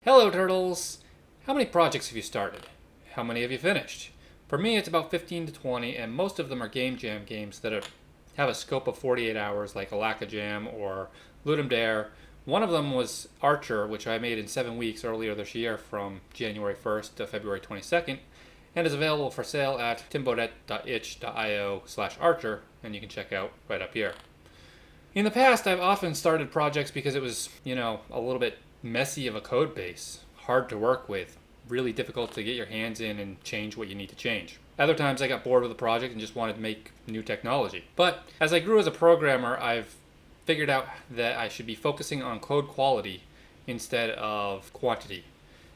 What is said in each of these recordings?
Hello, Turtles! How many projects have you started? How many have you finished? For me, it's about 15 to 20, and most of them are Game Jam games that have a scope of 48 hours, like Alaka Jam or Ludum Dare. One of them was Archer, which I made in 7 weeks earlier this year from January 1st to February 22nd, and is available for sale at timbaudet.itch.io/archer, and you can check out right up here. In the past, I've often started projects because it was, a little bit messy of a code base, hard to work with, really difficult to get your hands in and change what you need to change. Other times I got bored with the project and just wanted to make new technology. But as I grew as a programmer, I've figured out that I should be focusing on code quality instead of quantity.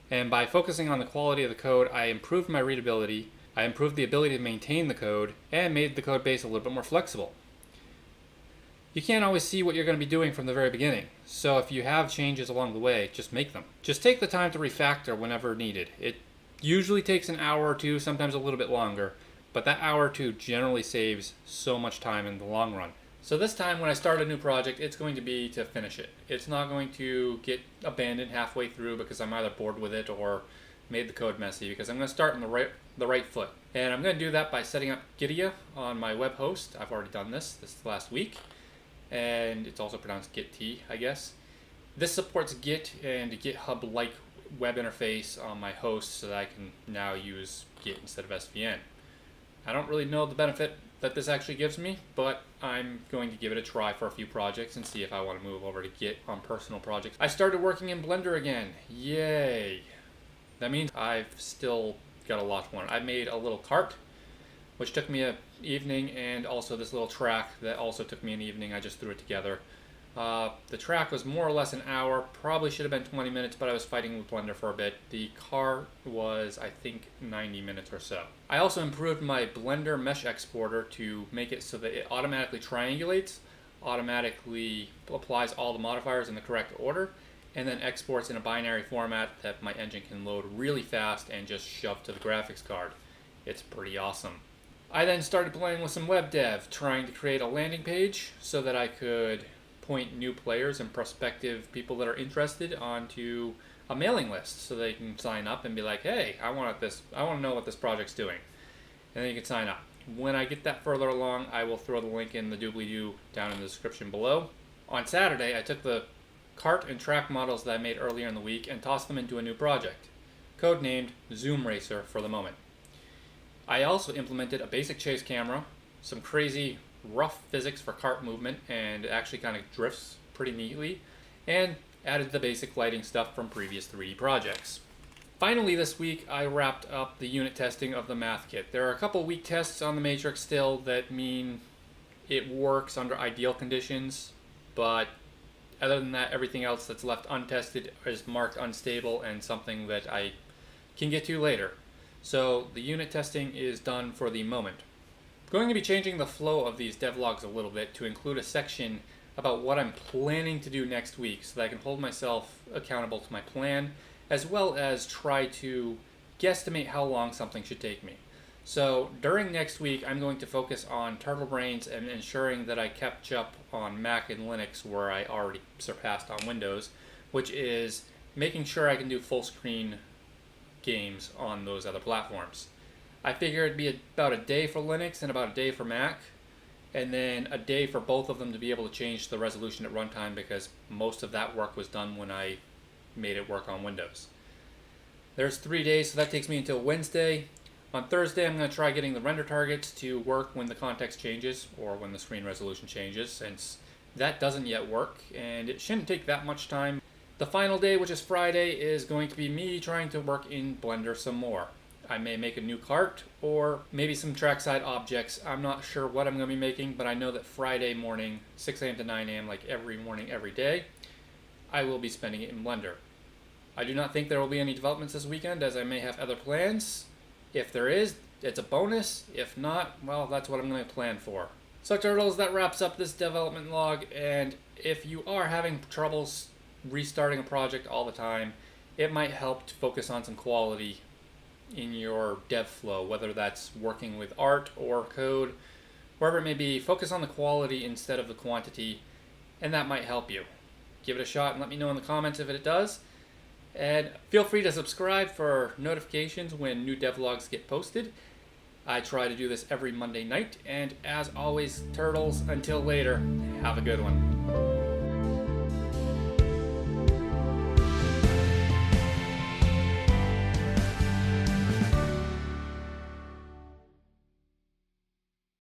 And by focusing on the quality of the code, I improved my readability, I improved the ability to maintain the code, and made the code base a little bit more flexible. You can't always see what you're going to be doing from the very beginning, so if you have changes along the way, just make them. Just take the time to refactor whenever needed. It usually takes an hour or two, sometimes a little bit longer, but that hour or two generally saves so much time in the long run. So this time when I start a new project, it's going to be to finish it. It's not going to get abandoned halfway through because I'm either bored with it or made the code messy, because I'm going to start in the right foot. And I'm going to do that by setting up Gitea on my web host. I've already done this last week. And it's also pronounced Git, I guess. This supports Git and a GitHub-like web interface on my host so that I can now use Git instead of SVN. I don't really know the benefit that this actually gives me, but I'm going to give it a try for a few projects and see if I want to move over to Git on personal projects. I started working in Blender again. Yay! That means I've still got a lot to learn. I made a little cart, which took me an evening, and also this little track that also took me an evening. I just threw it together. The track was more or less an hour, probably should have been 20 minutes, but I was fighting with Blender for a bit. The car was, I think, 90 minutes or so. I also improved my Blender mesh exporter to make it so that it automatically triangulates, automatically applies all the modifiers in the correct order, and then exports in a binary format that my engine can load really fast and just shove to the graphics card. It's pretty awesome. I then started playing with some web dev, trying to create a landing page so that I could point new players and prospective people that are interested onto a mailing list so they can sign up and be like, hey, I want to know what this project's doing. And then you can sign up. When I get that further along, I will throw the link in the doobly-doo down in the description below. On Saturday, I took the cart and track models that I made earlier in the week and tossed them into a new project, codenamed Zoom Racer for the moment. I also implemented a basic chase camera, some crazy rough physics for cart movement, and it actually kind of drifts pretty neatly, and added the basic lighting stuff from previous 3D projects. Finally this week, I wrapped up the unit testing of the math kit. There are a couple weak tests on the Matrix still that mean it works under ideal conditions, but other than that, everything else that's left untested is marked unstable and something that I can get to later. So the unit testing is done for the moment. I'm going to be changing the flow of these devlogs a little bit to include a section about what I'm planning to do next week so that I can hold myself accountable to my plan, as well as try to guesstimate how long something should take me. So during next week, I'm going to focus on Turtle Brains and ensuring that I catch up on Mac and Linux where I already surpassed on Windows, which is making sure I can do full screen games on those other platforms. I figure it'd be about a day for Linux and about a day for Mac, and then a day for both of them to be able to change the resolution at runtime, because most of that work was done when I made it work on Windows. There's 3 days, so that takes me until Wednesday. On Thursday, I'm going to try getting the render targets to work when the context changes or when the screen resolution changes, since that doesn't yet work, and it shouldn't take that much time. The final day, which is Friday, is going to be me trying to work in Blender some more. I may make a new cart or maybe some trackside objects. I'm not sure what I'm going to be making, but I know that Friday morning, 6 a.m. to 9 a.m., like every morning, every day, I will be spending it in Blender. I do not think there will be any developments this weekend, as I may have other plans. If there is, it's a bonus. If not, well, that's what I'm going to plan for. So Turtles, that wraps up this development log, and if you are having troubles restarting a project all the time, it might help to focus on some quality in your dev flow, whether that's working with art or code, wherever it may be. Focus on the quality instead of the quantity, and that might help you. Give it a shot and let me know in the comments if it does. And feel free to subscribe for notifications when new devlogs get posted. I try to do this every Monday night. And as always, Turtles, until later, have a good one.